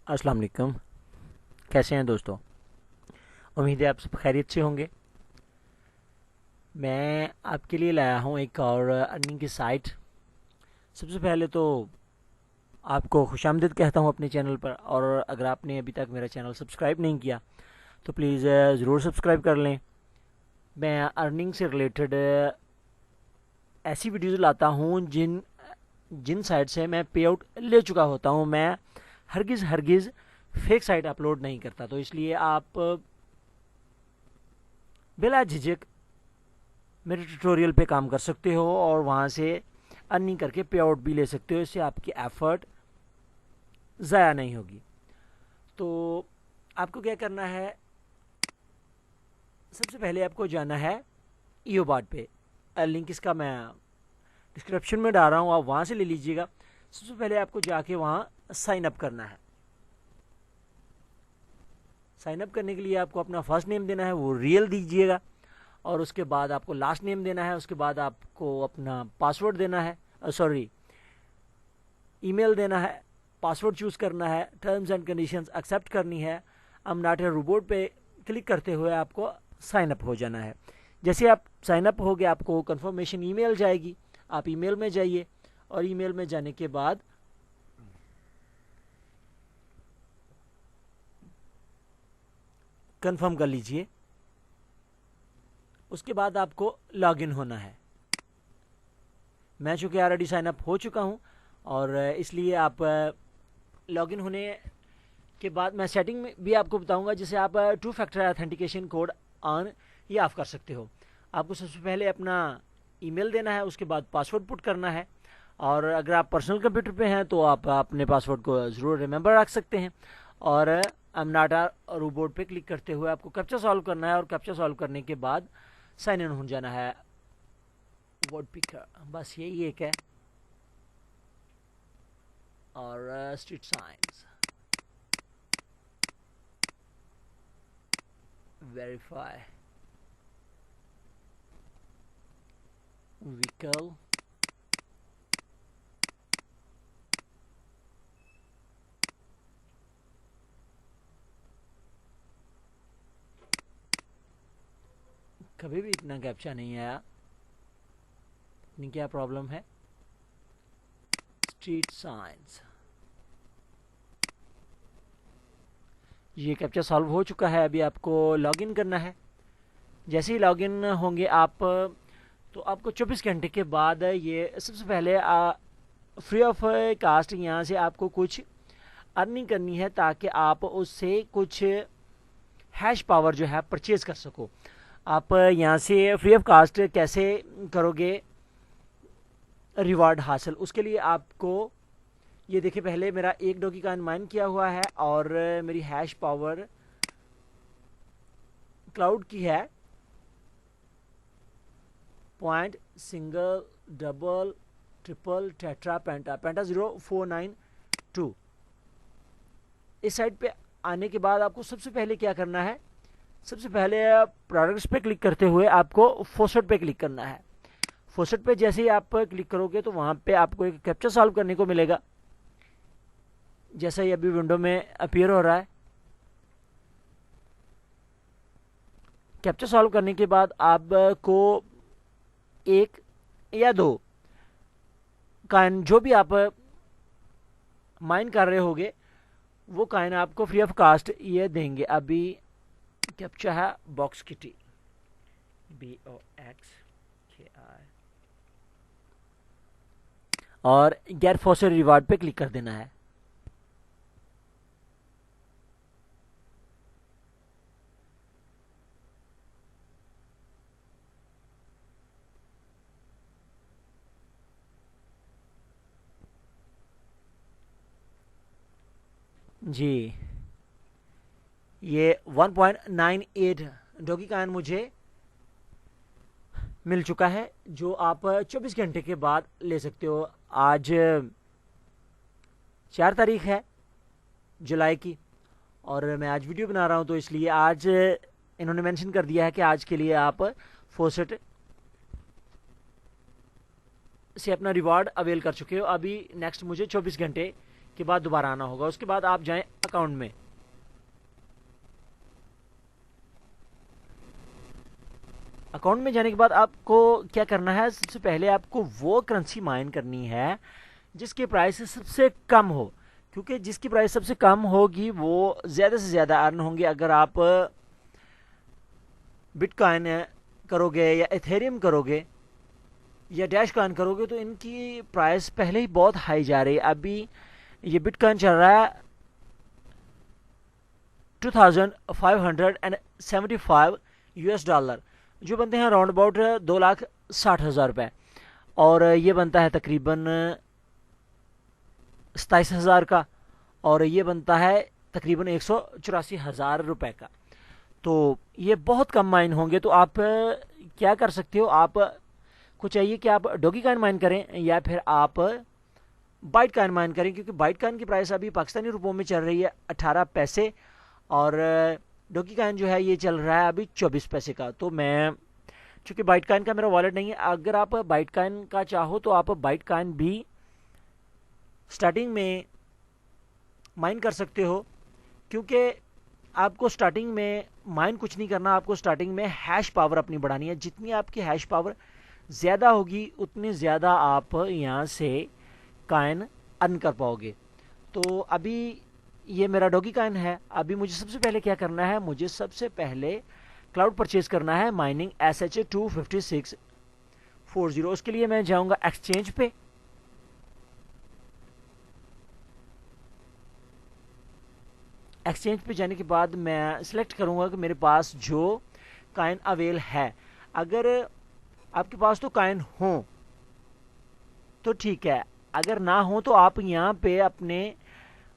अस्सलाम वालेकुम। कैसे हैं दोस्तों? उम्मीद है आप सब खैरियत से होंगे। मैं आपके लिए लाया हूँ एक और अर्निंग की साइट। सबसे पहले तो आपको खुशामदीद कहता हूँ अपने चैनल पर, और अगर आपने अभी तक मेरा चैनल सब्सक्राइब नहीं किया तो प्लीज़ ज़रूर सब्सक्राइब कर लें। मैं अर्निंग से रिलेटेड ऐसी वीडियोज़ लाता हूँ जिन जिन साइट से मैं पे आउट ले चुका होता हूँ। मैं हरगिज़ हरगिज़ फेक साइट अपलोड नहीं करता, तो इसलिए आप बिला झिझक मेरे ट्यूटोरियल पे काम कर सकते हो और वहाँ से अर्निंग करके पे आउट भी ले सकते हो। इससे आपकी एफर्ट ज़ाया नहीं होगी। तो आपको क्या करना है, सबसे पहले आपको जाना है ईओबाट पे। लिंक इसका मैं डिस्क्रिप्शन में डाल रहा हूँ, आप वहाँ से ले लीजिएगा। सबसे पहले आपको जाके वहाँ साइन अप करना है। साइन अप करने के लिए आपको अपना फर्स्ट नेम देना है, वो रियल दीजिएगा, और उसके बाद आपको लास्ट नेम देना है। उसके बाद आपको अपना पासवर्ड देना है, सॉरी ईमेल देना है, पासवर्ड चूज़ करना है, टर्म्स एंड कंडीशंस एक्सेप्ट करनी है। अब नॉट ए रोबोट पे क्लिक करते हुए आपको साइन अप हो जाना है। जैसे आप साइन अप हो गए, आपको कंफर्मेशन ईमेल जाएगी। आप ईमेल में जाइए और ईमेल में जाने के बाद कंफर्म कर लीजिए। उसके बाद आपको लॉगिन होना है। मैं चूँकि ऑलरेडी साइन अप हो चुका हूँ और इसलिए आप लॉगिन होने के बाद मैं सेटिंग में भी आपको बताऊंगा, जिसे आप two factor authentication code on या ऑफ कर सकते हो। आपको सबसे पहले अपना ईमेल देना है, उसके बाद पासवर्ड पुट करना है। और अगर आप पर्सनल कंप्यूटर पे हैं तो आप अपने पासवर्ड को ज़रूर रिमेंबर रख सकते हैं। और एम नॉट आ रोबोट पे क्लिक करते हुए आपको कैप्चा सॉल्व करना है, और कैप्चा सॉल्व करने के बाद साइन इन हो जाना है वर्ड पिकर। बस यही एक है। और स्ट्रीट साइंस वेरीफाई व्हीकल, कभी भी इतना कैप्चा नहीं आया। इतनी क्या प्रॉब्लम है? स्ट्रीट साइंस, ये कैप्चा सॉल्व हो चुका है। अभी आपको लॉगिन करना है। जैसे ही लॉगिन होंगे आप, तो आपको 24 घंटे के बाद ये सबसे पहले फ्री ऑफ कास्ट यहाँ से आपको कुछ अर्निंग करनी है, ताकि आप उससे कुछ हैश पावर जो है परचेज कर सको। आप यहाँ से फ्री ऑफ कास्ट कैसे करोगे रिवार्ड हासिल? उसके लिए आपको ये देखिए, पहले मेरा एक डॉगी कॉइन माइन किया हुआ है और मेरी हैश पावर क्लाउड की है point, single, double, triple, tetra, penta, penta 0492। इस साइड पे आने के बाद आपको सबसे पहले क्या करना है, सबसे पहले प्रोडक्ट्स पे क्लिक करते हुए आपको फोसेट पे क्लिक करना है। फोसेट पे जैसे ही आप क्लिक करोगे तो वहाँ पे आपको एक कैप्चा सॉल्व करने को मिलेगा, जैसा ही अभी विंडो में अपीयर हो रहा है। कैप्चा सॉल्व करने के बाद आपको एक या दो काइन, जो भी आप माइन कर रहे होगे, वो काइन आपको फ्री ऑफ कास्ट ये देंगे। अभी कैप्चा है बॉक्स किटी, BOXKI, और गेट फॉसर रिवार्ड पे क्लिक कर देना है। जी, ये 1.98 डॉगी काइन मुझे मिल चुका है, जो आप 24 घंटे के बाद ले सकते हो। आज 4 तारीख है जुलाई की, और मैं आज वीडियो बना रहा हूँ, तो इसलिए आज इन्होंने मेंशन कर दिया है कि आज के लिए आप फोसेट से अपना रिवार्ड अवेल कर चुके हो। अभी नेक्स्ट मुझे 24 घंटे के बाद दोबारा आना होगा। उसके बाद आप जाएं अकाउंट में। अकाउंट में जाने के बाद आपको क्या करना है, सबसे पहले आपको वो करेंसी माइन करनी है जिसकी प्राइस सबसे कम हो, क्योंकि जिसकी प्राइस सबसे कम होगी वो ज़्यादा से ज़्यादा अर्न होंगे। अगर आप बिटकॉइन करोगे या एथेरियम करोगे या डैश कॉइन करोगे तो इनकी प्राइस पहले ही बहुत हाई जा रही है। अभी ये बिटकॉइन चल रहा है 2575 यूएस डॉलर, जो बनते हैं अराउंड अबाउट 2,60,000 रुपये, और ये बनता है तकरीबन 27,000 का, और ये बनता है तकरीबन 184,000 रुपये का। तो ये बहुत कम माइन होंगे। तो आप क्या कर सकते हो, आप को चाहिए कि आप डॉगी कॉइन माइन करें या फिर आप बाइट कॉइन माइन करें, क्योंकि बाइट कॉइन की प्राइस अभी पाकिस्तानी रुपयों में चल रही है 18 पैसे, और डॉगी कॉइन जो है ये चल रहा है अभी 24 पैसे का। तो मैं, चूँकि बाइट कॉइन का मेरा वॉलेट नहीं है, अगर आप बाइट कॉइन का चाहो तो आप बाइट कॉइन भी स्टार्टिंग में माइन कर सकते हो, क्योंकि आपको स्टार्टिंग में माइन कुछ नहीं करना, आपको स्टार्टिंग में हैश पावर अपनी बढ़ानी है। जितनी आपकी हैश पावर ज़्यादा होगी उतनी ज़्यादा आप यहाँ से कॉइन अर्न कर पाओगे। तो अभी ये मेरा डॉगी कॉइन है। अभी मुझे सबसे पहले क्या करना है, मुझे सबसे पहले क्लाउड परचेज करना है माइनिंग SHA-25640। उसके लिए मैं जाऊँगा एक्सचेंज पे। एक्सचेंज पे जाने के बाद मैं सिलेक्ट करूँगा कि मेरे पास जो कॉइन अवेल है। अगर आपके पास तो कॉइन हो तो ठीक है, अगर ना हो तो आप यहाँ पे अपने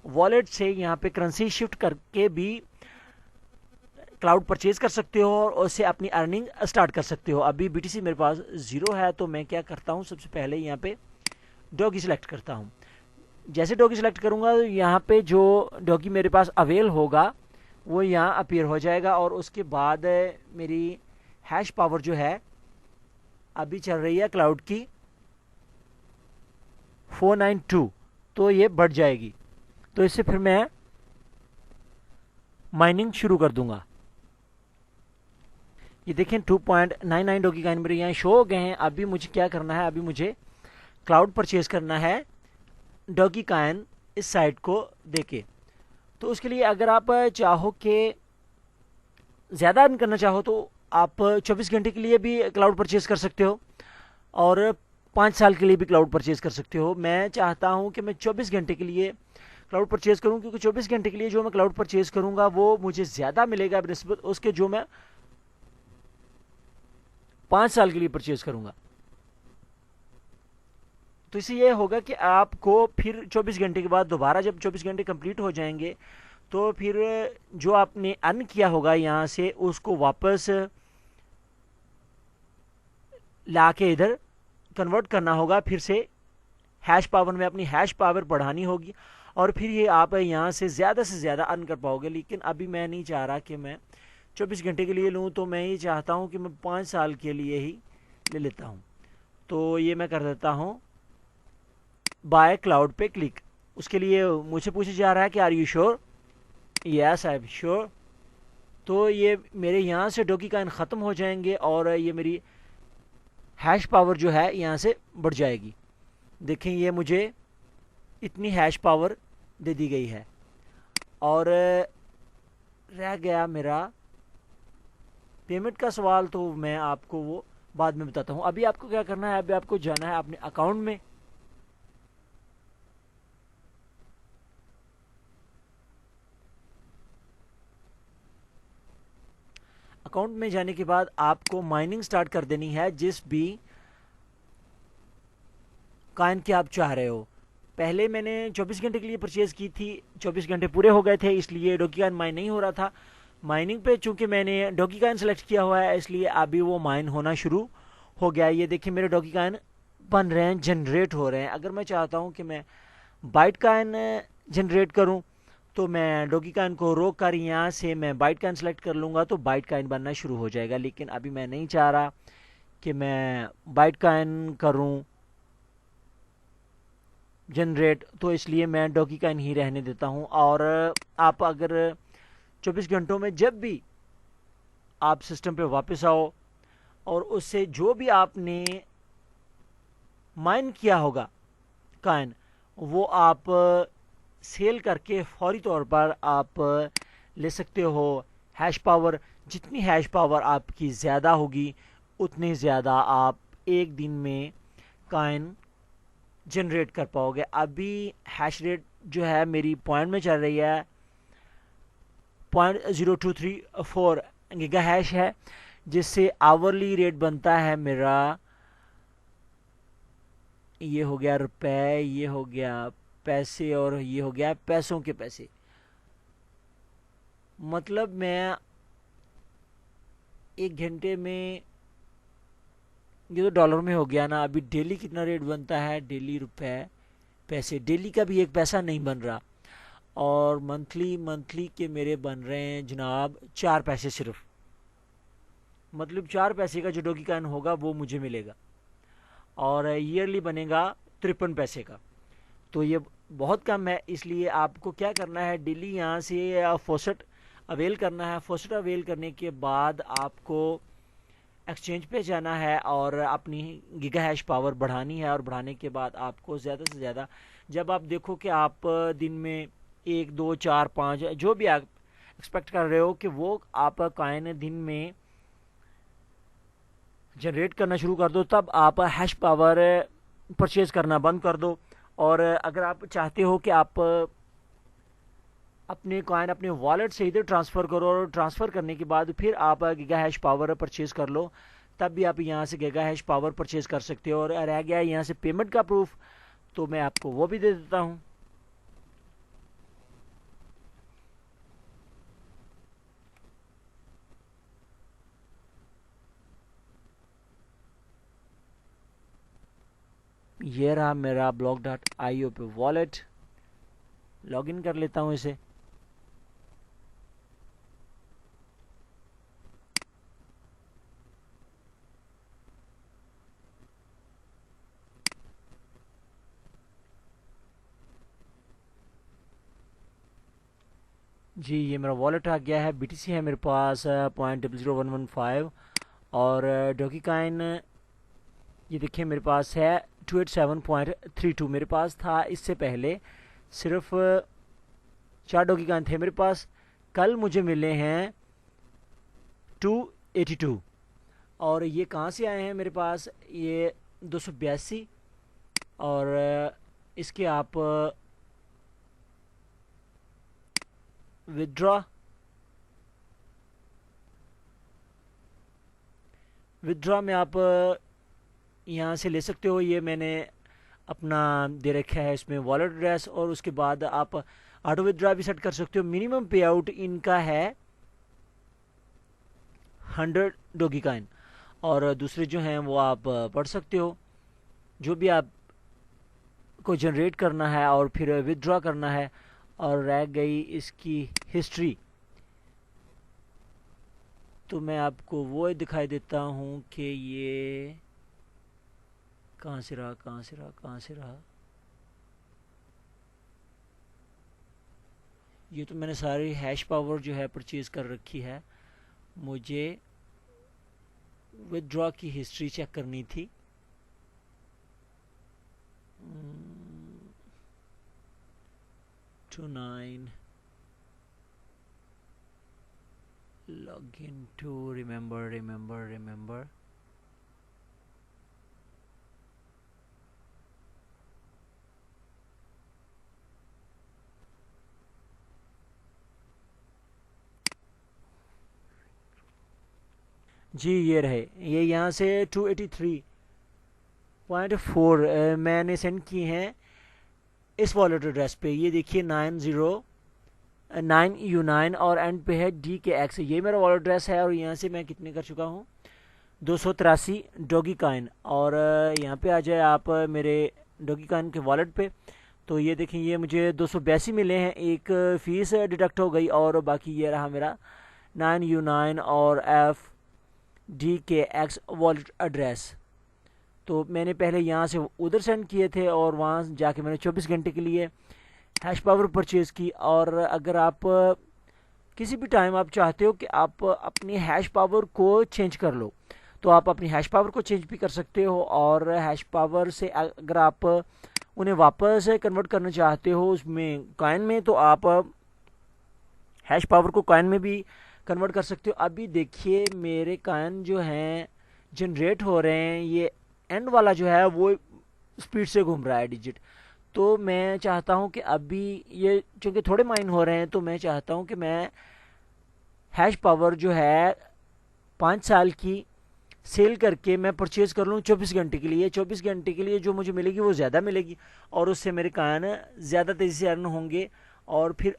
वॉलेट से यहाँ पे करेंसी शिफ्ट करके भी क्लाउड परचेज कर सकते हो और उससे अपनी अर्निंग स्टार्ट कर सकते हो। अभी BTC मेरे पास 0 है, तो मैं क्या करता हूँ, सबसे पहले यहाँ पे डॉगी सिलेक्ट करता हूँ। जैसे डॉगी सिलेक्ट करूँगा तो यहाँ पे जो डॉगी मेरे पास अवेल होगा वो यहाँ अपीयर हो जाएगा, और उसके बाद मेरी हैश पावर जो है अभी चल रही है क्लाउड की 492, तो ये बढ़ जाएगी। तो इससे फिर मैं माइनिंग शुरू कर दूंगा। ये देखें 2.99 डॉगी कॉइन मेरे यहाँ शो हो गए हैं। अभी मुझे क्या करना है, अभी मुझे क्लाउड परचेज करना है डॉगी कॉइन इस साइट को देके। तो उसके लिए अगर आप चाहो कि ज़्यादा अर्न करना चाहो तो आप 24 घंटे के लिए भी क्लाउड परचेज कर सकते हो और 5 साल के लिए भी क्लाउड परचेज कर सकते हो। मैं चाहता हूं कि मैं 24 घंटे के लिए क्लाउड परचेज करूं, क्योंकि 24 घंटे के लिए जो मैं क्लाउड परचेज करूंगा वो मुझे ज़्यादा मिलेगा बनिस्बत उसके जो मैं 5 साल के लिए परचेज करूंगा। तो इससे ये होगा कि आपको फिर 24 घंटे के बाद दोबारा जब 24 घंटे कंप्लीट हो जाएंगे तो फिर जो आपने अर्न किया होगा यहाँ से उसको वापस लाके इधर कन्वर्ट करना होगा, फिर से हैश पावर में अपनी हैश पावर बढ़ानी होगी, और फिर ये आप यहाँ से ज़्यादा अर्न कर पाओगे। लेकिन अभी मैं नहीं चाह रहा कि मैं 24 घंटे के लिए लूँ, तो मैं ये चाहता हूँ कि मैं 5 साल के लिए ही ले लेता हूँ। तो ये मैं कर देता हूँ बाय क्लाउड पे क्लिक। उसके लिए मुझे पूछा जा रहा है कि are you sure, yes I am sure. तो ये मेरे यहाँ से डॉगी कॉइन ख़त्म हो जाएंगे और ये मेरी हैश पावर जो है यहाँ से बढ़ जाएगी। देखें ये मुझे इतनी हैश पावर दे दी गई है। और रह गया मेरा पेमेंट का सवाल, तो मैं आपको वो बाद में बताता हूँ। अभी आपको क्या करना है, अभी आपको जाना है अपने अकाउंट में। अकाउंट में जाने के बाद आपको माइनिंग स्टार्ट कर देनी है जिस भी कॉइन की आप चाह रहे हो। पहले मैंने 24 घंटे के लिए परचेज़ की थी, 24 घंटे पूरे हो गए थे इसलिए डॉगी कॉइन माइन नहीं हो रहा था। माइनिंग पे चूंकि मैंने डॉगी कॉइन सेलेक्ट किया हुआ है इसलिए अभी वो माइन होना शुरू हो गया। ये देखिए मेरे डॉगी कॉइन बन रहे हैं, जनरेट हो रहे हैं। अगर मैं चाहता हूँ कि मैं बाइट कॉइन जनरेट करूँ तो मैं डॉगी कॉइन को रोक कर यहाँ से मैं बाइट कॉइन सेलेक्ट कर लूँगा तो बाइट कॉइन बनना शुरू हो जाएगा। लेकिन अभी मैं नहीं चाह रहा कि मैं बाइट कॉइन करूँ, जनरेट, तो इसलिए मैं डॉगी काइन ही रहने देता हूँ। और आप अगर 24 घंटों में जब भी आप सिस्टम पे वापस आओ और उससे जो भी आपने माइन किया होगा काइन, वो आप सेल करके फौरी तौर पर आप ले सकते हो। हैश पावर, जितनी हैश पावर आपकी ज़्यादा होगी उतनी ज़्यादा आप एक दिन में काइन जनरेट कर पाओगे। अभी हैश रेट जो है मेरी पॉइंट में चल रही है 0.0234 गीगा हैश है, जिससे आवरली रेट बनता है मेरा, ये हो गया रुपए, ये हो गया पैसे, और ये हो गया पैसों के पैसे। मतलब मैं एक घंटे में, ये तो डॉलर में हो गया ना। अभी डेली कितना रेट बनता है, डेली रुपए पैसे, डेली का भी एक पैसा नहीं बन रहा। और मंथली के मेरे बन रहे हैं जनाब 4 पैसे सिर्फ। मतलब 4 पैसे का जो डॉगी काइन होगा वो मुझे मिलेगा, और ईयरली बनेगा 53 पैसे का। तो ये बहुत कम है। इसलिए आपको क्या करना है, डेली यहाँ से फॉसेट अवेल करना है। फॉसेट अवेल करने के बाद आपको एक्सचेंज पे जाना है और अपनी गीगा हैश पावर बढ़ानी है। और बढ़ाने के बाद आपको ज़्यादा से ज़्यादा, जब आप देखो कि आप दिन में 1 2 4 5 जो भी आप एक्सपेक्ट कर रहे हो कि वो आप काइन दिन में जनरेट करना शुरू कर दो, तब आप हैश पावर परचेज करना बंद कर दो। और अगर आप चाहते हो कि आप अपने कॉइन अपने वॉलेट से इधर ट्रांसफ़र करो, और ट्रांसफ़र करने के बाद फिर आप गीगा हैश पावर परचेज़ कर लो, तब भी आप यहाँ से गीगा हैश पावर परचेज़ कर सकते हो। और रह गया यहाँ से पेमेंट का प्रूफ, तो मैं आपको वो भी दे देता हूँ। ये रहा मेरा block.io पे वॉलेट। लॉगिन कर लेता हूँ इसे। जी, ये मेरा वॉलेट आ गया है। BTC है मेरे पास 0.00115, और डॉगी काइन ये देखिए मेरे पास है 287.32। मेरे पास था इससे पहले सिर्फ 4 डॉगी काइन थे मेरे पास। कल मुझे मिले हैं 282। और ये कहाँ से आए हैं मेरे पास, ये 282। और इसके आप विदड्रॉ में आप यहाँ से ले सकते हो। ये मैंने अपना दे रखा है इसमें वॉलेट एड्रेस, और उसके बाद आप ऑटो विदड्रॉ भी सेट कर सकते हो। मिनिमम पे आउट इनका है 100 डॉगी काइन, और दूसरे जो हैं वो आप पढ़ सकते हो। जो भी आप को जनरेट करना है और फिर विदड्रॉ करना है। और रह गई इसकी हिस्ट्री, तो मैं आपको वो दिखाई देता हूँ कि ये कहाँ से रहा। ये तो मैंने सारी हैश पावर जो है परचेज कर रखी है। मुझे विदड्रॉ की हिस्ट्री चेक करनी थी। to 9 login to remember। जी ये रहे, ये यहाँ से 283.4 मैंने सेंड किए हैं इस वॉलेट एड्रेस पे। ये देखिए 909U9 और एंड पे है DKX। ये मेरा वॉलेट एड्रेस है, और यहाँ से मैं कितने कर चुका हूँ 283 डॉगी काइन। और यहाँ पे आ जाए आप मेरे डॉगी काइन के वॉलेट पे, तो ये देखें ये मुझे 282 मिले हैं। एक फ़ीस डिडक्ट हो गई, और बाकी ये रहा मेरा 9U9 और FDKX वॉलेट एड्रेस। तो मैंने पहले यहाँ से उधर सेंड किए थे और वहाँ जाके मैंने 24 घंटे के लिए हैश पावर परचेज़ की। और अगर आप किसी भी टाइम आप चाहते हो कि आप अपनी हैश पावर को चेंज कर लो, तो आप अपनी हैश पावर को चेंज भी कर सकते हो। और हैश पावर से अगर आप उन्हें वापस कन्वर्ट करना चाहते हो उसमें कॉइन में, तो आप हैश पावर को कॉइन में भी कन्वर्ट कर सकते हो। अभी देखिए मेरे कॉइन जो हैं जनरेट हो रहे हैं, ये एंड वाला जो है वो स्पीड से घूम रहा है डिजिट। तो मैं चाहता हूँ कि अभी ये चूँकि थोड़े माइन हो रहे हैं, तो मैं चाहता हूँ कि मैं हैश पावर जो है 5 साल की सेल करके मैं परचेज़ कर लूँ 24 घंटे के लिए। 24 घंटे के लिए जो मुझे मिलेगी वो ज़्यादा मिलेगी और उससे मेरे कॉइन ज़्यादा तेज़ी से अर्न होंगे, और फिर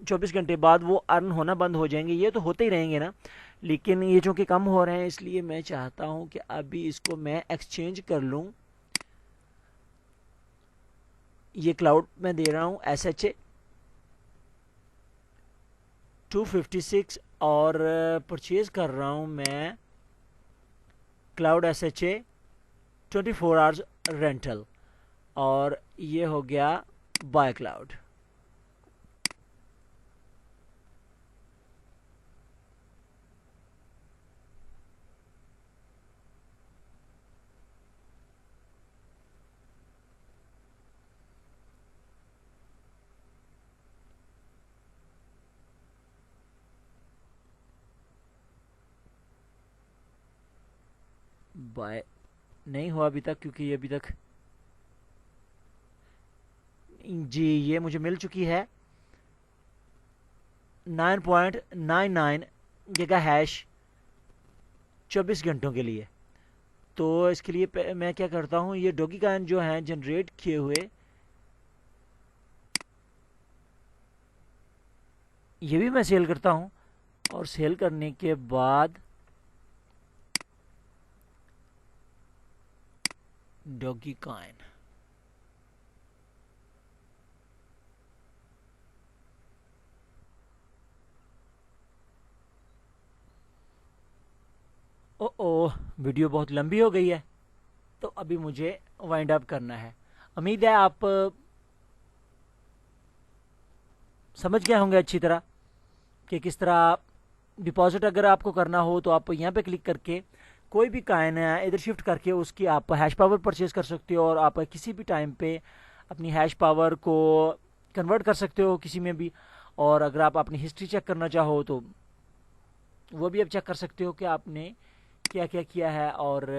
24 घंटे बाद वो अर्न होना बंद हो जाएंगे। ये तो होते ही रहेंगे ना, लेकिन ये चूँकि कम हो रहे हैं इसलिए मैं चाहता हूँ कि अभी इसको मैं एक्सचेंज कर लूँ। ये क्लाउड में दे रहा हूँ SHA 256 और परचेज़ कर रहा हूँ मैं क्लाउड SHA 24 आवर्स रेंटल, और ये हो गया बाय क्लाउड। बाय नहीं हुआ अभी तक, क्योंकि ये अभी तक जी ये मुझे मिल चुकी है 9.99 गीगा हैश 24 घंटों के लिए। तो इसके लिए मैं क्या करता हूँ, ये डॉगी कॉइन जो हैं जनरेट किए हुए ये भी मैं सेल करता हूँ, और सेल करने के बाद डॉगी कॉइन ओ वीडियो बहुत लंबी हो गई है, तो अभी मुझे वाइंड अप करना है। उम्मीद है आप समझ गए होंगे अच्छी तरह कि किस तरह डिपॉजिट अगर आपको करना हो तो आप यहाँ पे क्लिक करके कोई भी कॉइन है इधर शिफ्ट करके उसकी आप हैश पावर परचेज कर सकते हो, और आप किसी भी टाइम पे अपनी हैश पावर को कन्वर्ट कर सकते हो किसी में भी। और अगर आप अपनी हिस्ट्री चेक करना चाहो तो वो भी आप चेक कर सकते हो कि आपने क्या क्या किया है। और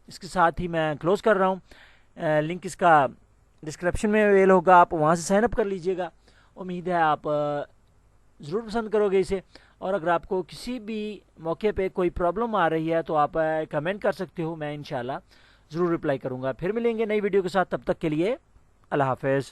इसके साथ ही मैं क्लोज़ कर रहा हूँ। लिंक इसका डिस्क्रिप्शन में अवेल होगा, आप वहाँ से साइन अप कर लीजिएगा। उम्मीद है आप ज़रूर पसंद करोगे इसे। और अगर आपको किसी भी मौके पे कोई प्रॉब्लम आ रही है तो आप कमेंट कर सकते हो, मैं इंशाल्लाह ज़रूर रिप्लाई करूँगा। फिर मिलेंगे नई वीडियो के साथ, तब तक के लिए अल्लाह हाफ़िज़।